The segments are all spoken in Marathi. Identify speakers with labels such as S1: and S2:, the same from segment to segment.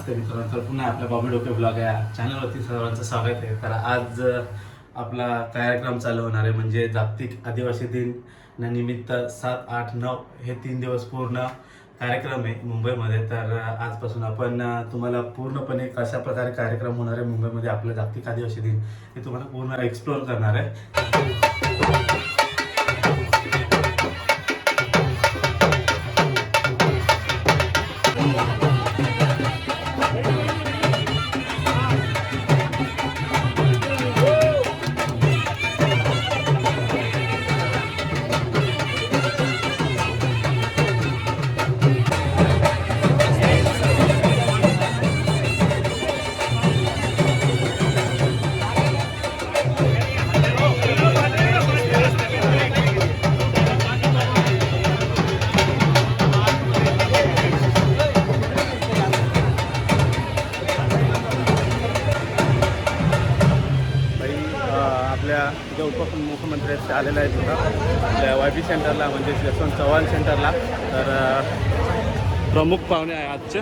S1: नमस्ते मित्रांनो, तर पुन्हा आपल्या बॉबी डोके ब्लॉग या चॅनलवरती सर्वांचं स्वागत आहे. तर आज आपला कार्यक्रम चालू होणार आहे, म्हणजे जागतिक आदिवासी दिन निमित्त 7, 8, 9 हे 3 दिवस पूर्ण कार्यक्रम आहे मुंबईमध्ये. तर आजपासून आपण तुम्हाला पूर्णपणे कशा प्रकारे कार्यक्रम होणार आहे मुंबईमध्ये आपलं जागतिक आदिवासी दिन हे तुम्हाला पूर्ण एक्सप्लोअर करणार आहे. आपल्या जे उपमुख्यमंत्री आहेत ते आलेले आहेत होता आपल्या YB सेंटरला, म्हणजे यशवंत चव्हाण सेंटरला. तर प्रमुख पाहुणे आहे आजचे.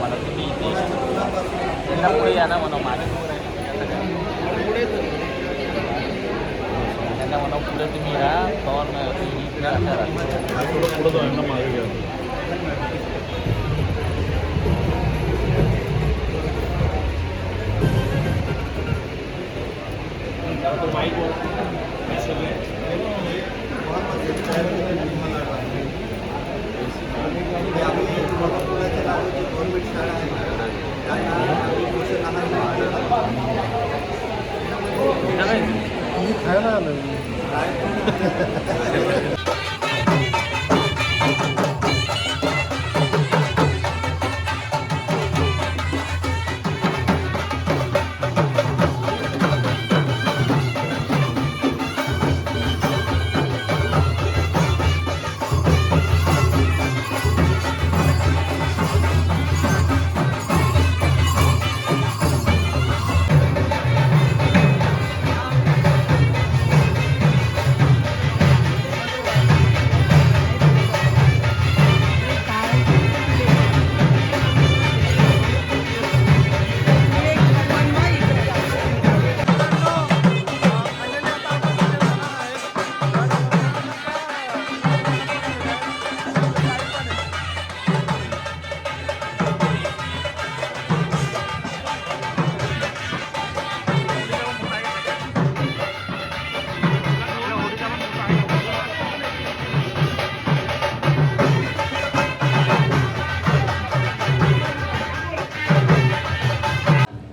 S2: मला तुम्ही त्यांना पुढे या ना म्हणा, मागे त्यांना म्हणा पुढे तुम्ही या पुढे जाऊन मागे घ्या.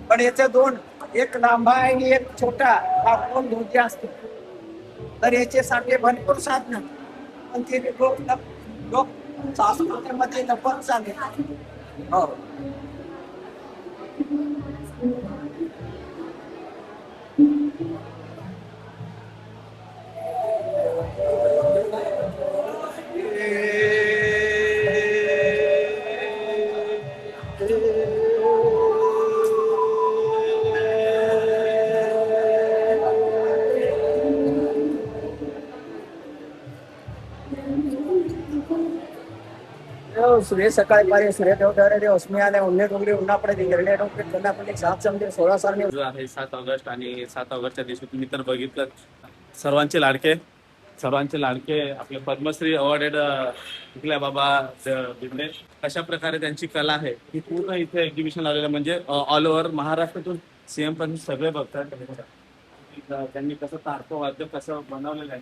S3: पण याचे दोन, एक लांबा आणि एक छोटा, हा दोन धोती असतो. तर याचे साठे भरपूर साधन, पण ते लोक लोक संस्कृतीमध्ये लपत चालले. हो. सूर्य सकाळी पाहिजे सूर्य देवदारे उस्मियाने उल्लेख वगैरे उन्हा पडे गिरणे डोंगरे त्यांना पण एक 16 साल
S1: आहे 7 ऑगस्ट, आणि 7 ऑगस्टच्या दिवशी तुम्ही तर बघितलं सर्वांचे लाडके आपले पद्मश्री अवॉर्डेड विकल्या बाबा बिंदे कशा प्रकारे त्यांची कला आहे ही पूर्ण इथे एक्झिबिशन लावलेलं, म्हणजे ऑल ओव्हर महाराष्ट्रातून CM पण सगळे बघतात. त्यांनी कसं तारको वाद्य कसं बनवलेलं आहे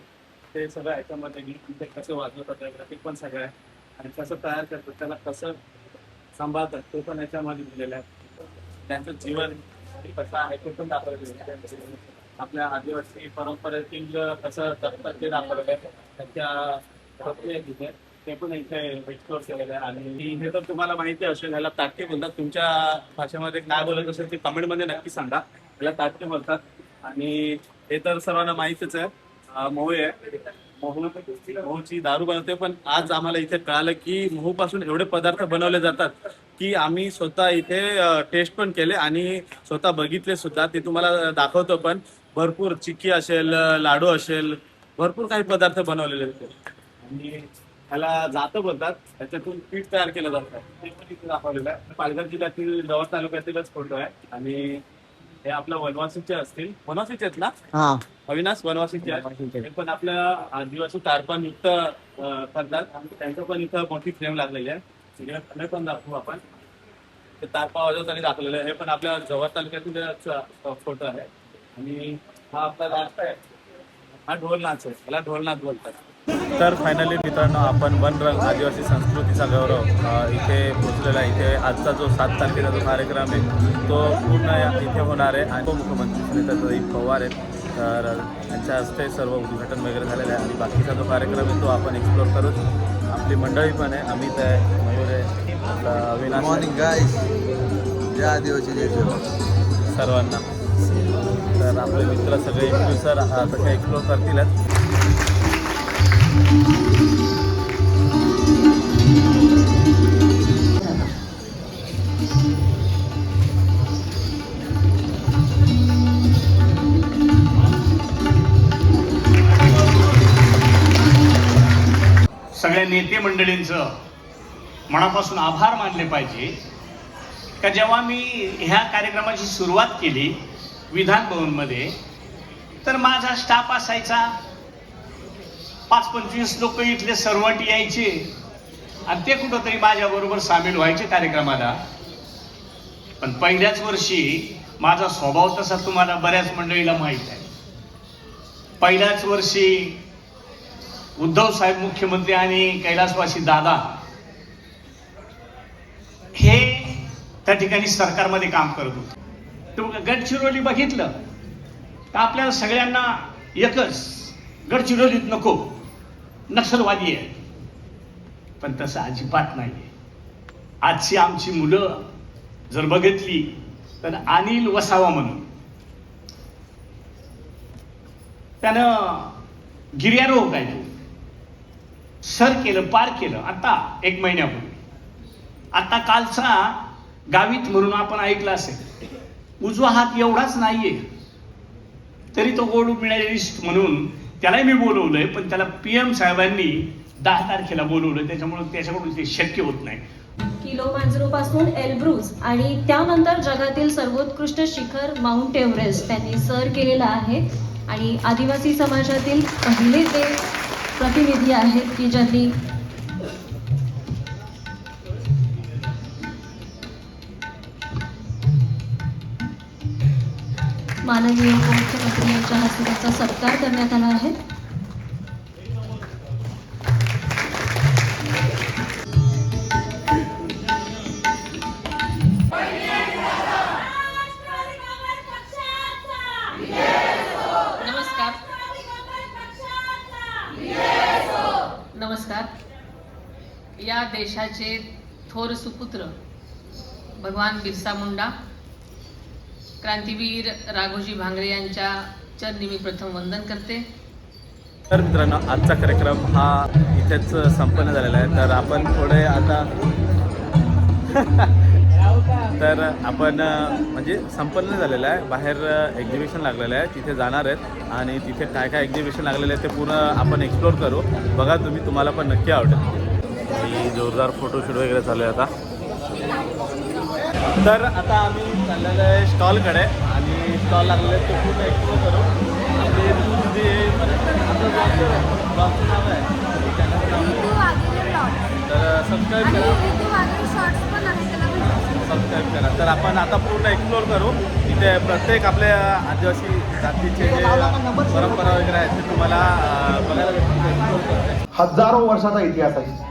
S1: ते सगळं याच्यामध्ये इथे कसं वाजवतात, ग्राफिक पण सगळं आहे, आणि कसं तयार करतात त्याला कसं सांभाळतात ते पण याच्यामध्ये दिलेलं आहे. त्यांचं जीवन कसं आहे ते पण दाखवलेलं आहे. आपल्या आदिवासी परंपरेतील कसं जगतात ते दाखवलेलं आहे. त्यांच्या प्रक्रिया तिथे ते पण इथे एक्सप्लोर केलेलं आहे. आणि हे तर तुम्हाला माहिती असेल, ह्याला ताटके बोलतात. तुमच्या भाषेमध्ये काय बोलत असेल ते कमेंटमध्ये नक्की सांगा. ह्याला ताटके बोलतात. आणि हे तर सर्वांना माहितीच आहे, महू आहे. महूची दारू बनवते. पण आज आम्हाला इथे कळालं की महू पासून एवढे पदार्थ बनवले जातात की आम्ही स्वतः इथे टेस्ट पण केले आणि स्वतः बघितले सुद्धा. ते तुम्हाला दाखवतो. पण भरपूर चिक्की असेल, लाडू असेल, भरपूर काही पदार्थ बनवलेले आहेत. आणि ह्याला जातं बोलतात. त्याच्यातून पीठ तयार केलं जातं. ते पण इथे दाखवलेलं आहे. पालघर जिल्ह्यातील जवळ तालुक्यातीलच फोटो आहे. आणि हे आपल्या वनवासीचे असतील. वनवासीचे आहेत ना अविनाश? वनवासीचे आहेत. हे पण आपल्या आदिवासी तारपण युक्त करतात. त्यांचं पण इथं मोठी फ्रेम लागलेली आहे. तिकडे पण दाखवू आपण. ते तारपा वाजवताना दाखवलेलं आहे. हे पण आपल्या जवळ तालुक्यातील फोटो आहे. आणि हा आपला नाच आहे. हा ढोल नाच आहे. याला ढोल नाच बोलतात. तर फायनली मित्रांनो, आपण वनरंग आदिवासी संस्कृतीचा गौरव इथे पोहोचलेला आहे. इथे आजचा जो 7 तारखेचा जो कार्यक्रम आहे तो पूर्ण इथे होणार आहे. आणि उपमुख्यमंत्री सुनीताताई पवार आहेत. तर त्यांच्या हस्ते सर्व उद्घाटन वगैरे झालेलं आहे. आणि बाकीचा जो कार्यक्रम आहे तो आपण एक्सप्लोर करू. आपली मंडळी पण आहे. अमित आहे, मयूर आहे, आपला अविनाश.
S4: मॉर्निंग गाईस, जय आदिवासी
S1: सर्वांना. तर आपले मित्र सगळे इन्फ्लुएन्सर तसे एक्सप्लोर करतीलच.
S5: सगळ्या नेते मंडळींचं मनापासून आभार मानले पाहिजे का जेव्हा मी ह्या कार्यक्रमाची सुरुवात केली विधान भवनमध्ये, तर माझा स्टाफ असायचा 5-25 लोक इथले सर्वंट यायचे आणि ते कुठंतरी माझ्याबरोबर सामील व्हायचे कार्यक्रमाला. पण पहिल्याच वर्षी माझा स्वभाव तसा तुम्हाला बऱ्याच मंडळीला माहीत आहे. पहिल्याच वर्षी उद्धव साहेब मुख्यमंत्री आणि कैलासवासी दादा हे त्या ठिकाणी सरकारमध्ये काम करत होते. तुम्ही गडचिरोली बघितलं तर आपल्याला सगळ्यांना एकच, गडचिरोलीत नको, नक्षलवादी आहे. पण तसं अजिबात नाही. आजची आमची मुलं जर बघितली तर अनिल वसावा म्हणून त्यानं गिर्यारोहक आहे तो, सर केलं, पार केलं आता 1 महिन्यापूर्वी. आता कालचा गावित म्हणून आपण ऐकलं असेल, उजवा हात एवढाच नाहीये तरी तो गोड मेडलिस्ट म्हणून त्यालाही मी बोलवलंय. पण त्याला PM साहेबांनी 10 तारखेला बोलवलं. त्याच्याकडून ते शक्य होत नाही.
S6: किलोमांजरो पासून एल्ब्रुज आणि त्यानंतर जगातील सर्वोत्कृष्ट शिखर माउंट एव्हरेस्ट त्यांनी सर केलेला आहे. आणि आदिवासी समाजातील पहिले ते प्रतिनिधी आहेत की ज्यांनी माननीय उपमुख्यमंत्री यांच्या हस्ते त्याचा सत्कार करण्यात आला आहे.
S7: नमस्कार. या देशाचे थोर सुपुत्र भगवान बिरसा मुंडा, क्रांतीवीर राघोजी भांगरे यांच्या चरणी मी प्रथम वंदन करते.
S1: तर मित्रांनो, आजचा कार्यक्रम हा इथेच संपन्न झालेला आहे. तर आपण थोडे आता तर आपण म्हणजे संपन्न झालेलं आहे. बाहेर एक्झिबिशन लागलेलं आहे, तिथे जाणार आहेत. आणि तिथे काय काय एक्झिबिशन लागलेलं आहे ते पूर्ण आपण एक्सप्लोर करू. बघा तुम्ही, तुम्हाला पण नक्की आवडेल. ही जोरदार फोटोशूट वगैरे चालू आहे आता. तर आता आम्ही चाललेलं आहे स्टॉलकडे आणि स्टॉल लागलेले आहेत ते पूर्ण एक्सप्लोर करू. आपले ब्लॉगचं नाव आहे, चॅनलचं नाव आहे. तर सबस्क्राईब करा. तर आपण आता पूर्ण एक्सप्लोर करू. इथे प्रत्येक आपल्या आदिवासी जातीचे जे परंपरा वगैरे आहेत ते तुम्हाला बघायला भेटतील.
S8: हजारो वर्षाचा इतिहास आहे.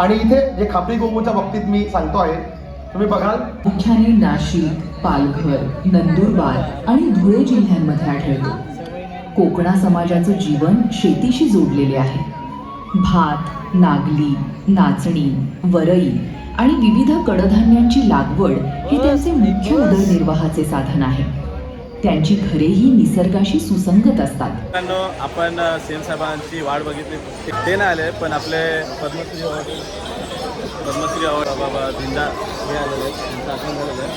S8: आणि इथे जे खापरी गोमुच्या बाबतीत मी सांगतो आहे तुम्ही बघाल
S9: मुख्याने नाशिक, पालघर, नंदुरबार आणि धुळे जिल्ह्यांमध्ये आढळतो. कोकणा समाजाचं जीवन शेतीशी जोडलेले आहे. भात, नागली, नाचणी, वरई आणि विविध कडधान्यांची लागवड हे त्यांचे मुख्य उदरनिर्वाहाचे साधन आहे. त्यांची घरेही निसर्गाशी सुसंगत असतात.
S1: मित्रांनो, आपण सीएम साहेबांची वाट बघितली, ते नाही आले, पण आपले पद्मश्री अवॉर्ड बाबा धिंडा हे आलेले आहेत, त्यांचं आगमन झालेलं आहे.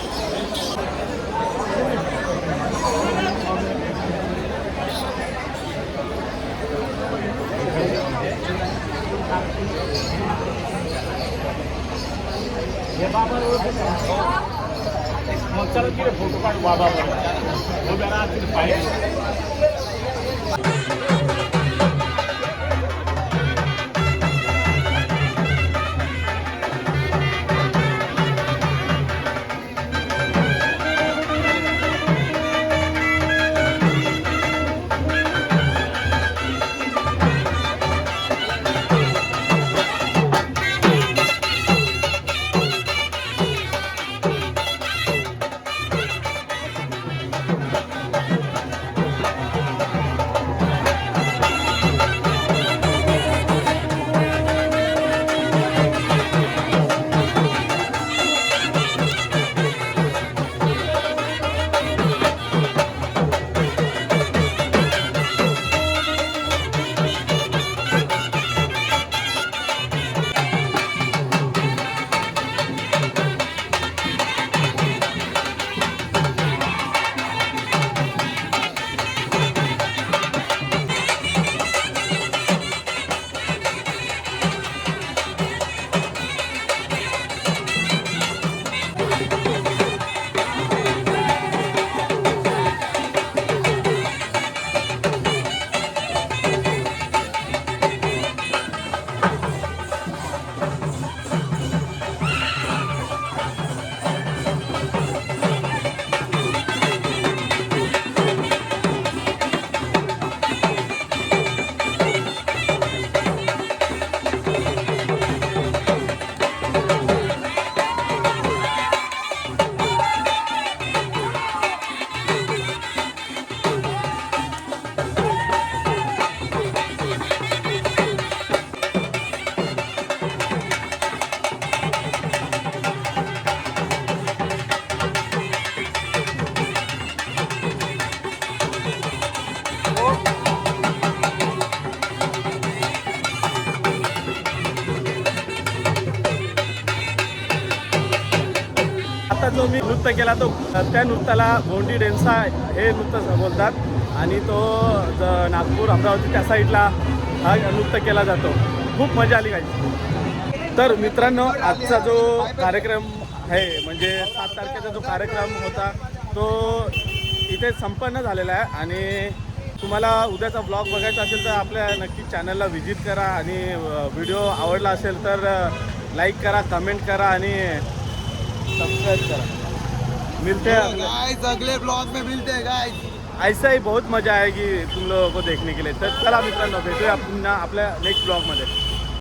S5: मग चला तिथे फोटो काढू बाबा उभ्या राहतील पाहिजे.
S1: आता जो मी नृत्य केला तो त्या नृत्याला गोंडी डेन्सा हे नृत्य बोलतात आणि तो नागपूर अमरावती त्या साईडला हा नृत्य केला जातो. खूप मजा आली काही. तर मित्रांनो, आजचा जो कार्यक्रम आहे म्हणजे 7 तारखेचा जो कार्यक्रम होता तो इथे संपन्न झालेला आहे. आणि तुम्हाला उद्याचा ब्लॉग बघायचा असेल तर आपल्या नक्की चॅनलला व्हिजिट करा आणि व्हिडिओ आवडला असेल तर लाईक करा, कमेंट करा आणि सब्सक्राइब करा. मिलते हैं
S4: गाइस, अगले ब्लॉग में मिलते हैं गाइस.
S1: ऐसा ही बहुत मजा आएगी तुम लोगों को देखने के लिए. तर चला मित्रांनो, भेटूया पुन्हा आपल्या नेक्स्ट ब्लॉगमध्ये.